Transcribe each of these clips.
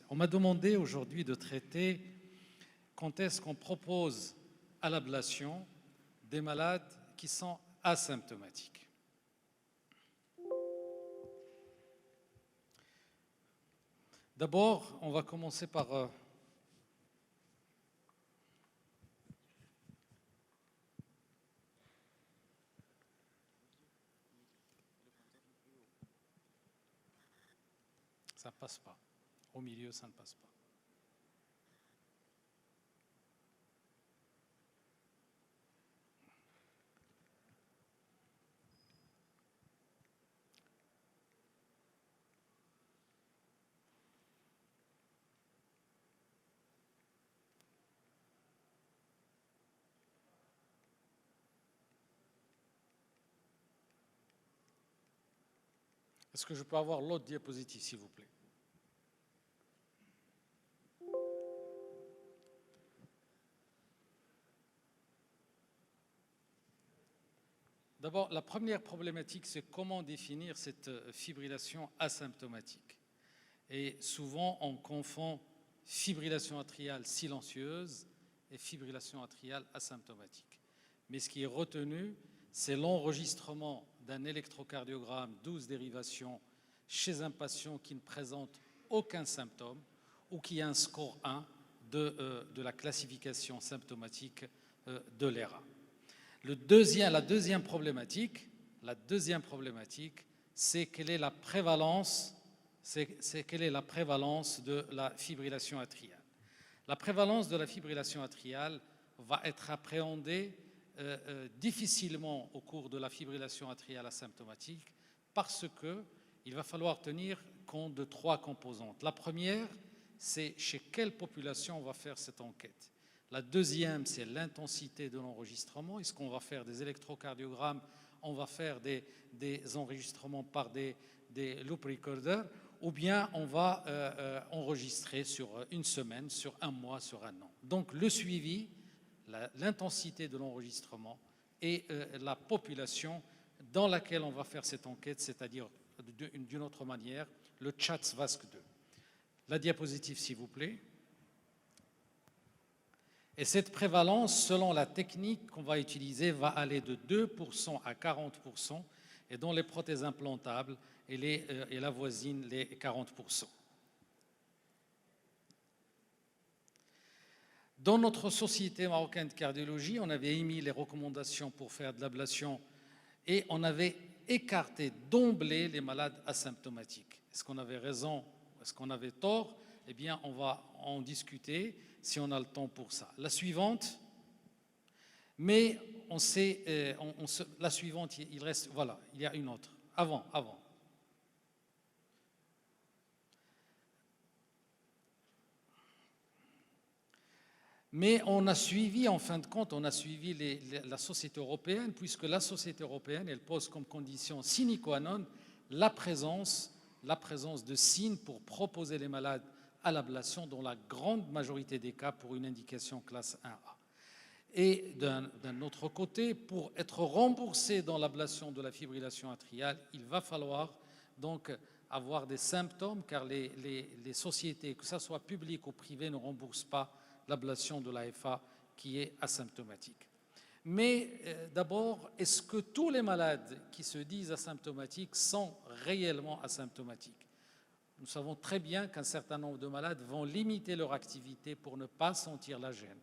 On m'a demandé aujourd'hui de traiter quand est-ce qu'on propose à l'ablation des malades qui sont asymptomatiques. D'abord, on va commencer par ça ne passe pas. Au milieu, ça ne passe pas. Est-ce que je peux avoir l'autre diapositive, s'il vous plaît? D'abord, la première problématique, c'est comment définir cette fibrillation asymptomatique. Et souvent, on confond fibrillation atriale silencieuse et fibrillation atriale asymptomatique. Mais ce qui est retenu, c'est l'enregistrement d'un électrocardiogramme 12 dérivations chez un patient qui ne présente aucun symptôme ou qui a un score 1 de la classification symptomatique de l'ERA. La deuxième problématique, c'est quelle est la prévalence de la fibrillation atriale. La prévalence de la fibrillation atriale va être appréhendée difficilement au cours de la fibrillation atriale asymptomatique parce qu'il va falloir tenir compte de 3 composantes. La première, c'est chez quelle population on va faire cette enquête. La deuxième, c'est l'intensité de l'enregistrement. Est-ce qu'on va faire des électrocardiogrammes? On va faire des enregistrements par des loop recorders ou bien on va enregistrer sur une semaine, sur un mois, sur un an. Donc le suivi, l'intensité de l'enregistrement et la population dans laquelle on va faire cette enquête, c'est-à-dire d'une autre manière, le CHATS-VASc2. La diapositive, s'il vous plaît. Et cette prévalence, selon la technique qu'on va utiliser, va aller de 2% à 40%, et dans les prothèses implantables, elle avoisine les 40%. Dans notre Société marocaine de cardiologie, on avait émis les recommandations pour faire de l'ablation et on avait écarté d'emblée les malades asymptomatiques. Est-ce qu'on avait raison? Est-ce qu'on avait tort? Eh bien, on va en discuter si on a le temps pour ça. La suivante, mais on sait, la suivante, il reste, voilà, il y a une autre. Avant. Mais on a suivi, en fin de compte, on a suivi la société européenne, puisque la société européenne, elle pose comme condition sine qua non la présence de signes pour proposer les malades à l'ablation dans la grande majorité des cas pour une indication classe 1A. Et d'un autre côté, pour être remboursé dans l'ablation de la fibrillation atriale, il va falloir donc avoir des symptômes, car les sociétés, que ce soit publiques ou privées, ne remboursent pas l'ablation de l'AFA qui est asymptomatique. Mais d'abord, est-ce que tous les malades qui se disent asymptomatiques sont réellement asymptomatiques? Nous savons très bien qu'un certain nombre de malades vont limiter leur activité pour ne pas sentir la gêne.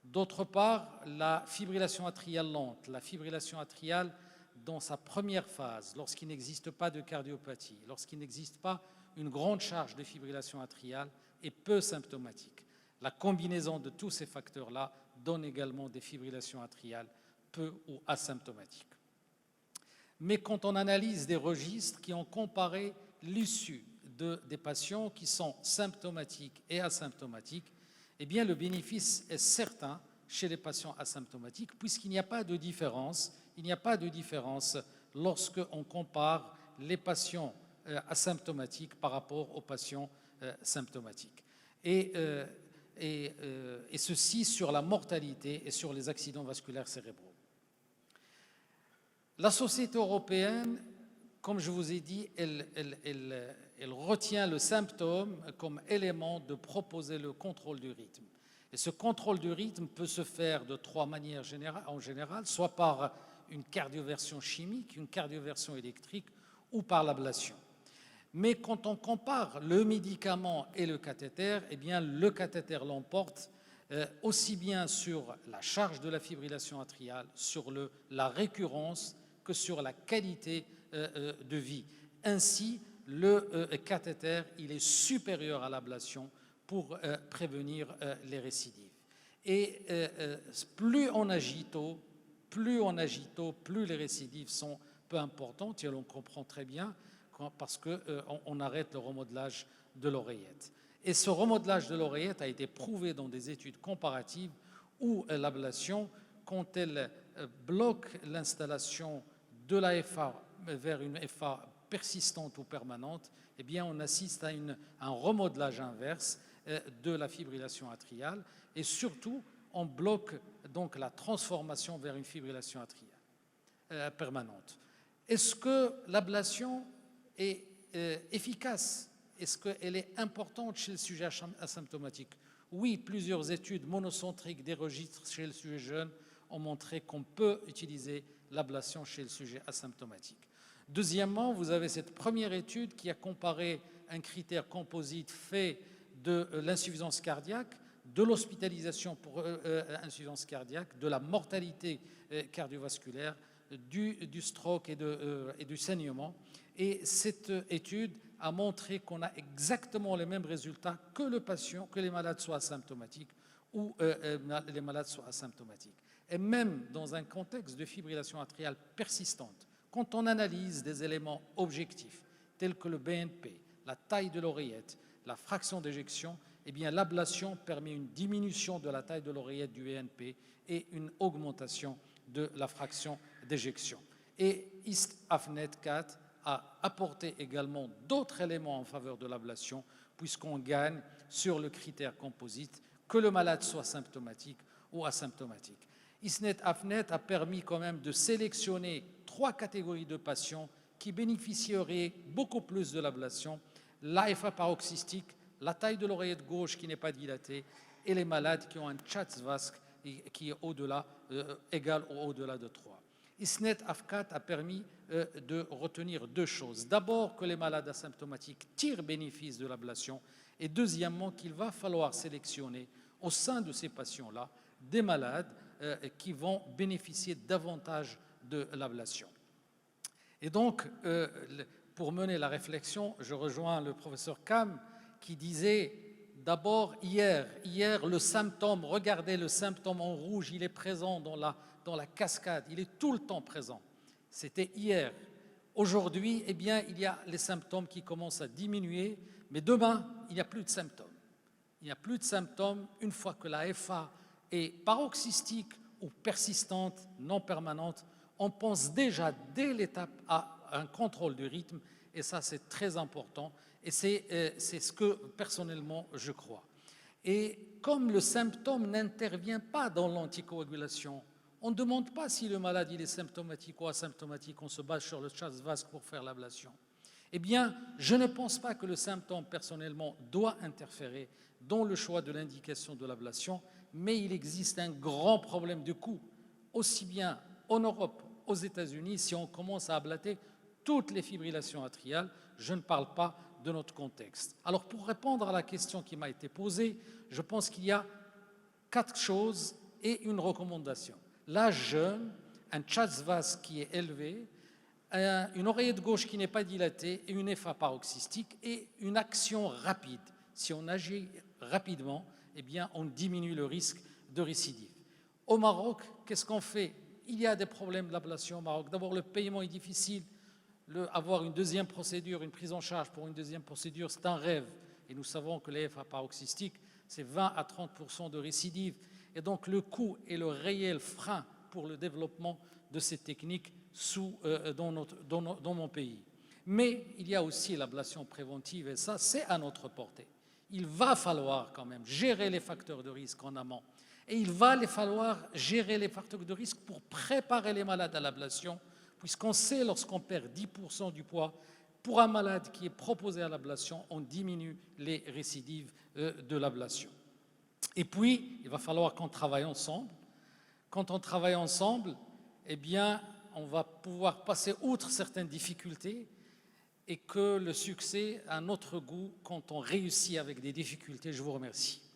D'autre part, la fibrillation atriale lente, la fibrillation atriale dans sa première phase, lorsqu'il n'existe pas de cardiopathie, lorsqu'il n'existe pas une grande charge de fibrillation atriale, est peu symptomatique. La combinaison de tous ces facteurs-là donne également des fibrillations atriales peu ou asymptomatiques. Mais quand on analyse des registres qui ont comparé l'issue des patients qui sont symptomatiques et asymptomatiques, eh bien le bénéfice est certain chez les patients asymptomatiques puisqu'il n'y a pas de différence, lorsqu'on compare les patients asymptomatiques par rapport aux patients symptomatiques. Et ceci sur la mortalité et sur les accidents vasculaires cérébraux. La société européenne, comme je vous ai dit, Elle retient le symptôme comme élément de proposer le contrôle du rythme. Et ce contrôle du rythme peut se faire de trois manières en général, soit par une cardioversion chimique, une cardioversion électrique ou par l'ablation. Mais quand on compare le médicament et le cathéter, eh bien le cathéter l'emporte aussi bien sur la charge de la fibrillation atriale, sur la récurrence que sur la qualité de vie. Ainsi, le cathéter, il est supérieur à l'ablation pour prévenir les récidives. Et plus on agit tôt, plus les récidives sont peu importantes, et on comprend très bien parce qu'on arrête le remodelage de l'oreillette. Et ce remodelage de l'oreillette a été prouvé dans des études comparatives où l'ablation, quand elle bloque l'installation de la FA vers une FA persistante ou permanente, eh bien on assiste à un remodelage inverse de la fibrillation atriale et surtout on bloque donc la transformation vers une fibrillation atriale permanente. Est-ce que l'ablation est efficace? Est-ce qu'elle est importante chez le sujet asymptomatique? Oui, plusieurs études monocentriques des registres chez le sujet jeune ont montré qu'on peut utiliser l'ablation chez le sujet asymptomatique. Deuxièmement, vous avez cette première étude qui a comparé un critère composite fait de l'insuffisance cardiaque, de l'hospitalisation pour insuffisance cardiaque, de la mortalité cardiovasculaire, du stroke et du saignement. Et cette étude a montré qu'on a exactement les mêmes résultats que le patient, que les malades soient asymptomatiques ou les malades soient asymptomatiques. Et même dans un contexte de fibrillation atriale persistante, quand on analyse des éléments objectifs tels que le BNP, la taille de l'oreillette, la fraction d'éjection, eh bien l'ablation permet une diminution de la taille de l'oreillette du BNP et une augmentation de la fraction d'éjection. Et IST-AFNET 4 a apporté également d'autres éléments en faveur de l'ablation, puisqu'on gagne sur le critère composite, que le malade soit symptomatique ou asymptomatique. ISNET-AFNET a permis quand même de sélectionner 3 catégories de patients qui bénéficieraient beaucoup plus de l'ablation: l'AFA paroxystique, la taille de l'oreillette gauche qui n'est pas dilatée et les malades qui ont un CHA2-VASc qui est égal ou au-delà de 3. ISNET-AF4 a permis de retenir 2 choses. D'abord, que les malades asymptomatiques tirent bénéfice de l'ablation, et deuxièmement, qu'il va falloir sélectionner au sein de ces patients-là des malades qui vont bénéficier davantage de l'ablation. Et donc, pour mener la réflexion, je rejoins le professeur Kam qui disait d'abord hier le symptôme, regardez le symptôme en rouge, il est présent dans la cascade, il est tout le temps présent. C'était hier. Aujourd'hui, eh bien, il y a les symptômes qui commencent à diminuer, mais demain, il n'y a plus de symptômes. Il n'y a plus de symptômes une fois que la FA est paroxystique ou persistante, non permanente. On pense déjà dès l'étape à un contrôle du rythme, et ça, c'est très important. Et c'est ce que, personnellement, je crois. Et comme le symptôme n'intervient pas dans l'anticoagulation, on ne demande pas si le malade il est symptomatique ou asymptomatique, on se base sur le CHA2-VASc pour faire l'ablation. Eh bien, je ne pense pas que le symptôme, personnellement, doit interférer dans le choix de l'indication de l'ablation, mais il existe un grand problème de coût, aussi bien en Europe, aux États-Unis, si on commence à ablater toutes les fibrillations atriales, je ne parle pas de notre contexte. Alors, pour répondre à la question qui m'a été posée, je pense qu'il y a 4 choses et une recommandation. L'âge jeune, un CHA2-VASc qui est élevé, une oreillette gauche qui n'est pas dilatée et une FA paroxystique et une action rapide. Si on agit rapidement, eh bien, on diminue le risque de récidive. Au Maroc, qu'est-ce qu'on fait? Il y a des problèmes d'ablation au Maroc. D'abord, le paiement est difficile. Avoir une deuxième procédure, une prise en charge pour une deuxième procédure, c'est un rêve. Et nous savons que les FA paroxystiques, c'est 20 à 30% de récidive. Et donc, le coût est le réel frein pour le développement de ces techniques dans mon pays. Mais il y a aussi l'ablation préventive, et ça, c'est à notre portée. Il va falloir quand même gérer les facteurs de risque en amont. Et il va falloir gérer les facteurs de risque pour préparer les malades à l'ablation, puisqu'on sait, lorsqu'on perd 10% du poids, pour un malade qui est proposé à l'ablation, on diminue les récidives de l'ablation. Et puis, il va falloir qu'on travaille ensemble. Quand on travaille ensemble, eh bien, on va pouvoir passer outre certaines difficultés et que le succès a notre goût quand on réussit avec des difficultés. Je vous remercie.